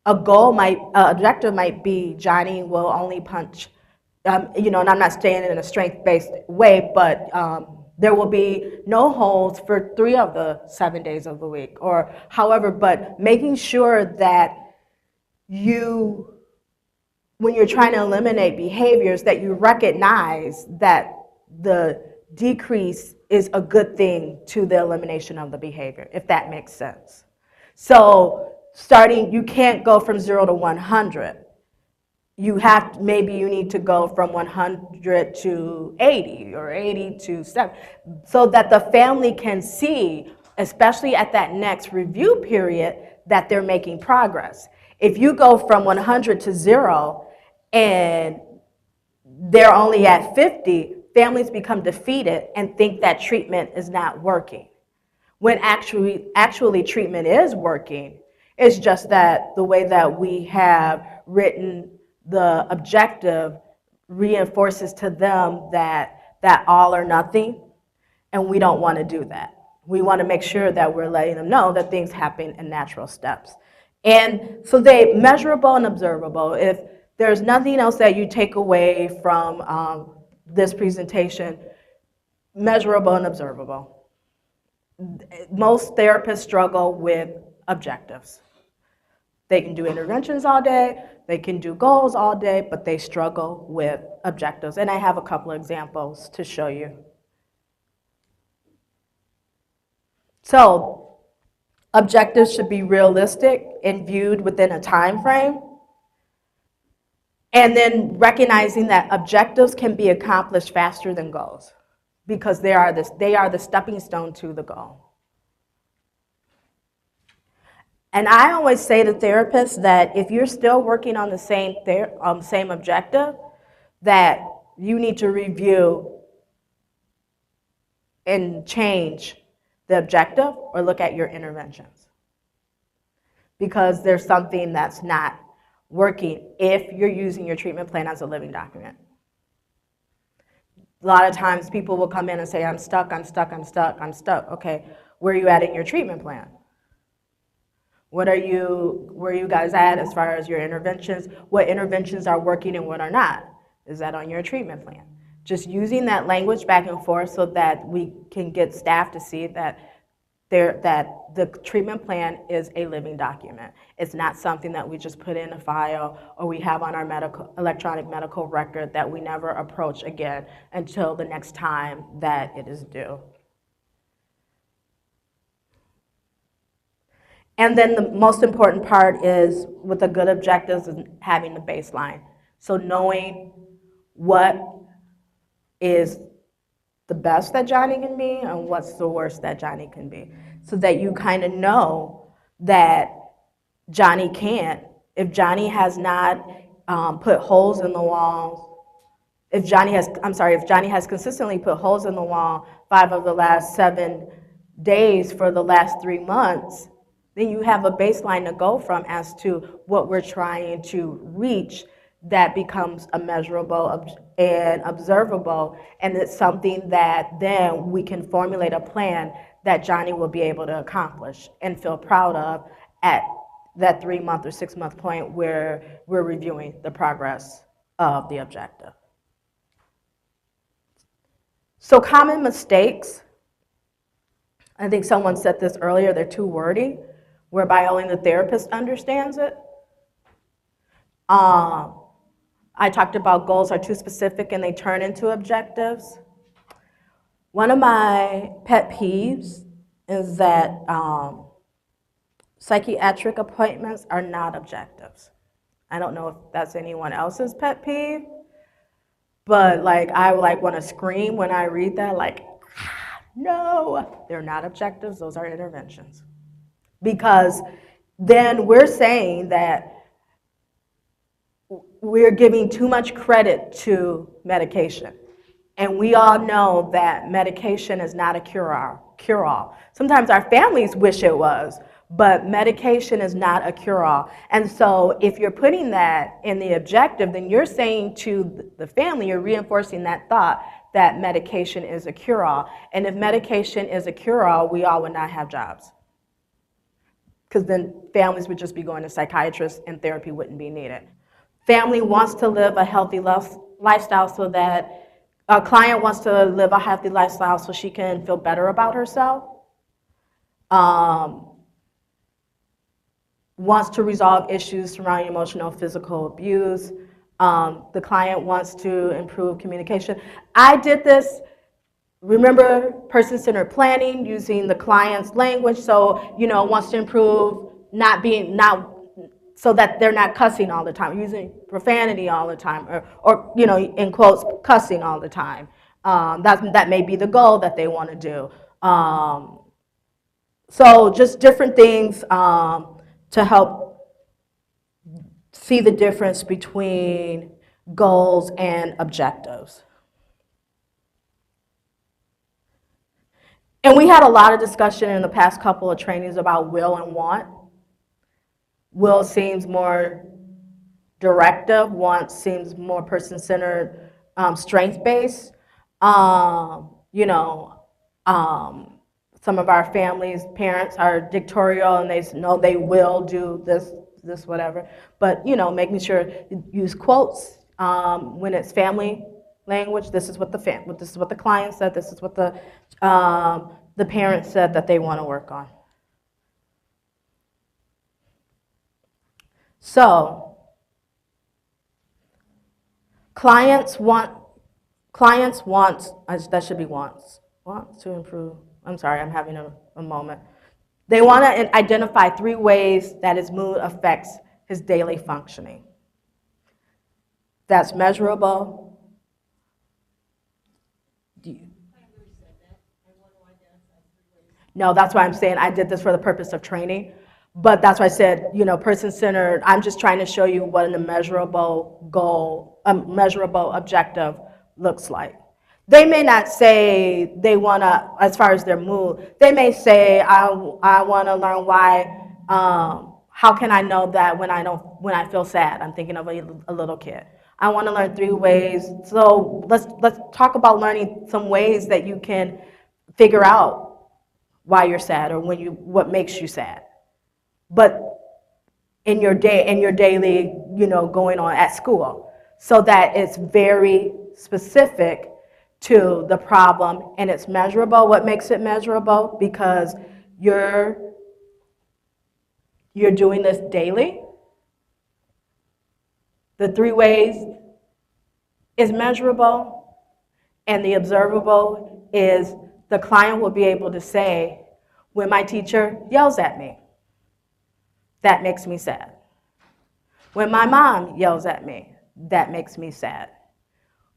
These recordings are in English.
objective might be Johnny will only punch, and I'm not saying it in a strength-based way, but there will be no holds for 3 of the 7 days of the week, or however, but making sure that when you're trying to eliminate behaviors, that you recognize that the decrease is a good thing to the elimination of the behavior, if that makes sense. So you can't go from 0 to 100. Maybe you need to go from 100 to 80 or 80 to 7, so that the family can see, especially at that next review period, that they're making progress. If you go from 100 to 0 and they're only at 50, families become defeated and think that treatment is not working. When actually treatment is working. It's just that the way that we have written the objective reinforces to them that all or nothing, and we don't want to do that. We want to make sure that we're letting them know that things happen in natural steps. And so they measurable and observable. If there's nothing else that you take away from this presentation, measurable and observable. Most therapists struggle with objectives. They can do interventions all day, they can do goals all day, but they struggle with objectives. And I have a couple of examples to show you. So, objectives should be realistic and viewed within a time frame. And then recognizing that objectives can be accomplished faster than goals, because they are the stepping stone to the goal. And I always say to therapists that if you're still working on the same objective, that you need to review and change the objective or look at your interventions, because there's something that's not working if you're using your treatment plan as a living document. A lot of times people will come in and say, I'm stuck, I'm stuck, I'm stuck, I'm stuck. Okay, where are you at in your treatment plan? Where are you guys at as far as your interventions? What interventions are working and what are not? Is that on your treatment plan? Just using that language back and forth so that we can get staff to see that the treatment plan is a living document. It's not something that we just put in a file or we have on our electronic medical record that we never approach again until the next time that it is due. And then the most important part is, with the good objectives, is having the baseline. So knowing what is the best that Johnny can be and what's the worst that Johnny can be, so that you kind of know that Johnny can't. If Johnny has not put holes in the wall, if Johnny has consistently put holes in the wall 5 of the last 7 days for the last 3 months, then you have a baseline to go from as to what we're trying to reach that becomes a measurable and observable, and it's something that then we can formulate a plan that Johnny will be able to accomplish and feel proud of at that 3-month or 6-month point where we're reviewing the progress of the objective. So common mistakes, I think someone said this earlier, they're too wordy, whereby only the therapist understands it. I talked about goals are too specific and they turn into objectives. One of my pet peeves is that psychiatric appointments are not objectives. I don't know if that's anyone else's pet peeve, but I want to scream when I read that, no, they're not objectives, those are interventions. Because then we're saying that we're giving too much credit to medication. And we all know that medication is not a cure-all. Sometimes our families wish it was, but medication is not a cure-all. And so if you're putting that in the objective, then you're saying to the family, you're reinforcing that thought that medication is a cure-all. And if medication is a cure-all, we all would not have jobs. because then families would just be going to psychiatrists and therapy wouldn't be needed. Family wants to live a healthy lifestyle so that a client wants to live a healthy lifestyle so she can feel better about herself. Wants to resolve issues surrounding emotional, physical abuse. The client wants to improve communication. I did this, remember, person-centered planning, using the client's language, so, wants to improve so that they're not cussing all the time, using profanity all the time, or in quotes, cussing all the time. That may be the goal that they want to do. So just different things to help see the difference between goals and objectives. And we had a lot of discussion in the past couple of trainings about will and want. Will seems more directive, want seems more person-centered, strength-based. Some of our families, parents are dictatorial and they know they will do this, whatever. But, making sure you use quotes when it's family language. This is what the client said. This is what the parent said that they want to work on. So, clients want, that should be wants to improve. I'm sorry, I'm having a moment. They want to identify 3 ways that his mood affects his daily functioning. That's measurable. No, that's why I'm saying I did this for the purpose of training. But that's why I said, person-centered. I'm just trying to show you what a measurable goal, a measurable objective looks like. They may not say they want to, as far as their mood, they may say, I want to learn why, how can I know that when I feel sad? I'm thinking of a little kid. I want to learn 3 ways. So let's talk about learning some ways that you can figure out why you're sad or what makes you sad. But in your daily, going on at school, so that it's very specific to the problem and it's measurable. What makes it measurable? Because you're doing this daily. The 3 ways is measurable, and the observable is the client will be able to say, when my teacher yells at me, that makes me sad. When my mom yells at me, that makes me sad.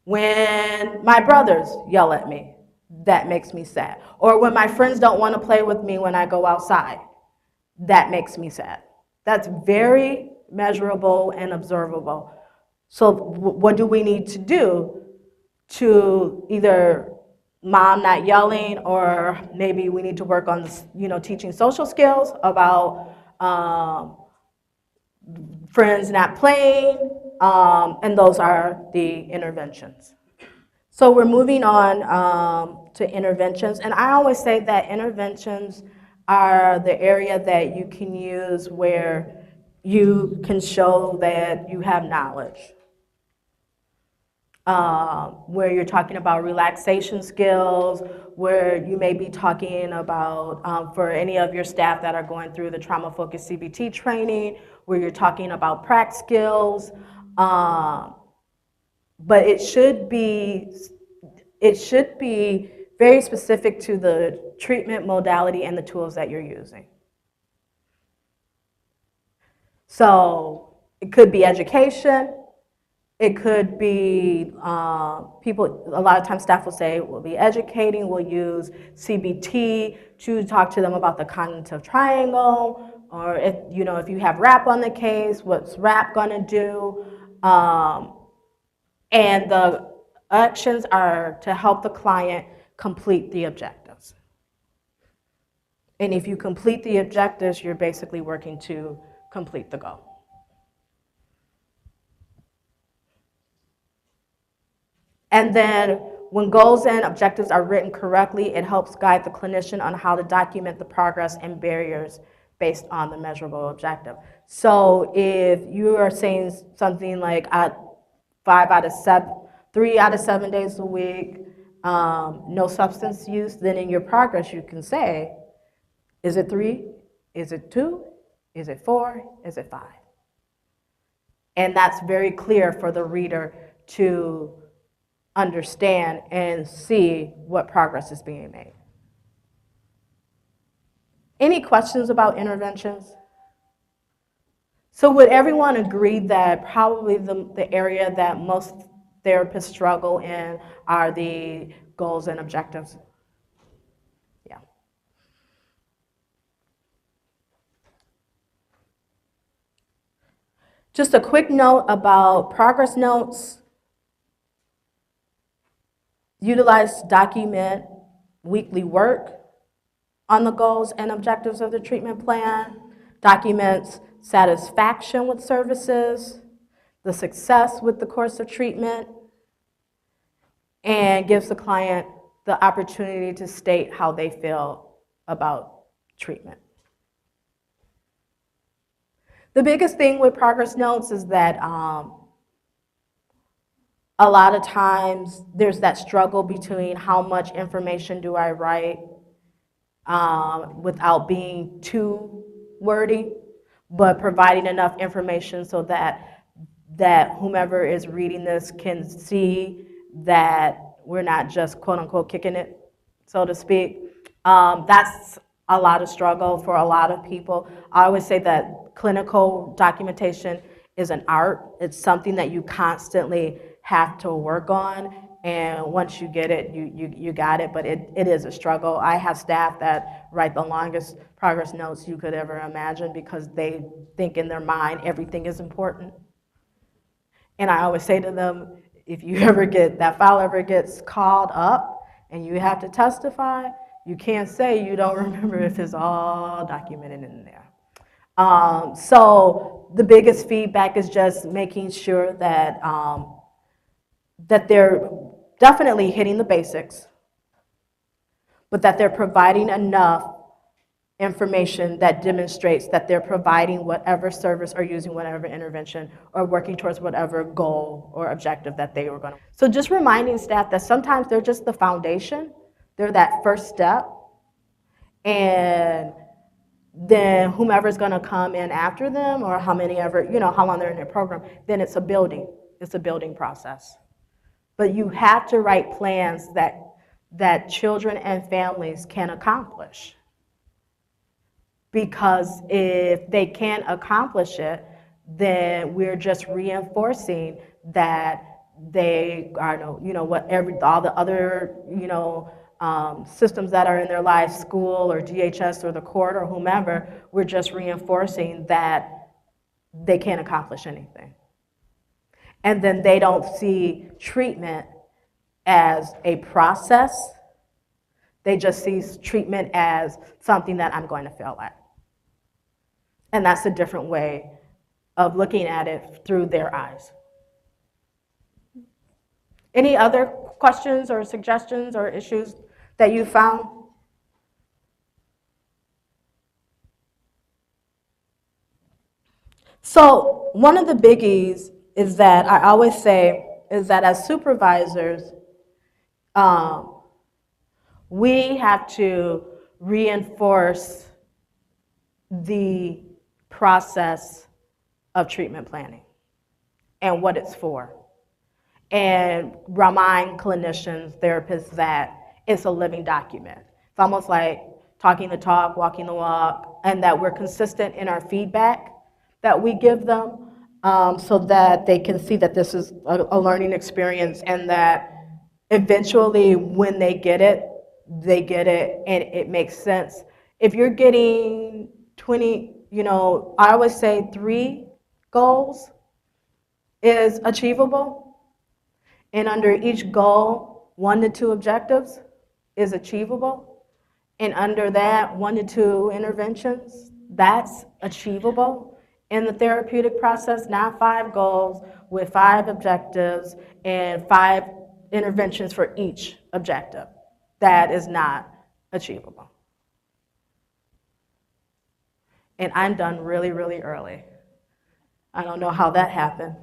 When my brothers yell at me, that makes me sad. Or when my friends don't want to play with me when I go outside, that makes me sad. That's very measurable and observable. So what do we need to do to either mom not yelling, or maybe we need to work on teaching social skills about friends not playing, and those are the interventions. So we're moving on to interventions, and I always say that interventions are the area that you can use where you can show that you have knowledge. Where you're talking about relaxation skills, where you may be talking about, for any of your staff that are going through the trauma-focused CBT training, where you're talking about prac skills, but it should be very specific to the treatment modality and the tools that you're using. So it could be education. It could be people, a lot of times staff will say, we'll be educating, we'll use CBT to talk to them about the cognitive triangle, or if you have RAP on the case, what's RAP gonna do? And the actions are to help the client complete the objectives. And if you complete the objectives, you're basically working to complete the goal. And then when goals and objectives are written correctly, it helps guide the clinician on how to document the progress and barriers based on the measurable objective. So if you are saying something like at 3 out of 7 days a week, no substance use, then in your progress you can say, is it 3? Is it 2? Is it 4? Is it 5? And that's very clear for the reader to understand and see what progress is being made. Any questions about interventions? So would everyone agree that probably the area that most therapists struggle in are the goals and objectives? Yeah. Just a quick note about progress notes. Utilize, document weekly work on the goals and objectives of the treatment plan. Documents satisfaction with services, the success with the course of treatment, and gives the client the opportunity to state how they feel about treatment. The biggest thing with progress notes is that a lot of times there's that struggle between how much information do I write without being too wordy, but providing enough information so that whomever is reading this can see that we're not just quote unquote kicking it, so to speak. That's a lot of struggle for a lot of people. I always say that clinical documentation is an art. It's something that you constantly have to work on, and once you get it, you got it, but it is a struggle. I have staff that write the longest progress notes you could ever imagine because they think in their mind everything is important. And I always say to them, if you ever that file ever gets called up and you have to testify, you can't say you don't remember if it's all documented in there. So the biggest feedback is just making sure that that they're definitely hitting the basics, but that they're providing enough information that demonstrates that they're providing whatever service or using whatever intervention or working towards whatever goal or objective that they were going to. So just reminding staff that sometimes they're just the foundation, they're that first step, and then whomever's going to come in after them or how long they're in their program, then it's a building process. But you have to write plans that children and families can accomplish. Because if they can't accomplish it, then we're just reinforcing that they are, all the other, systems that are in their lives, school or DHS or the court or whomever, we're just reinforcing that they can't accomplish anything. And then they don't see treatment as a process. They just see treatment as something that I'm going to fail at. And that's a different way of looking at it through their eyes. Any other questions or suggestions or issues that you found? So one of the biggies is that I always say is that as supervisors, we have to reinforce the process of treatment planning and what it's for, and remind clinicians, therapists that it's a living document. It's almost like talking the talk, walking the walk, and that we're consistent in our feedback that we give them, so that they can see that this is a learning experience and that eventually when they get it and it makes sense. If you're getting 20, I always say 3 goals is achievable, and under each goal, 1 to 2 objectives is achievable, and under that, 1 to 2 interventions, that's achievable in the therapeutic process, not 5 goals with 5 objectives and 5 interventions for each objective. That is not achievable. and I'm done really, really early. I don't know how that happened.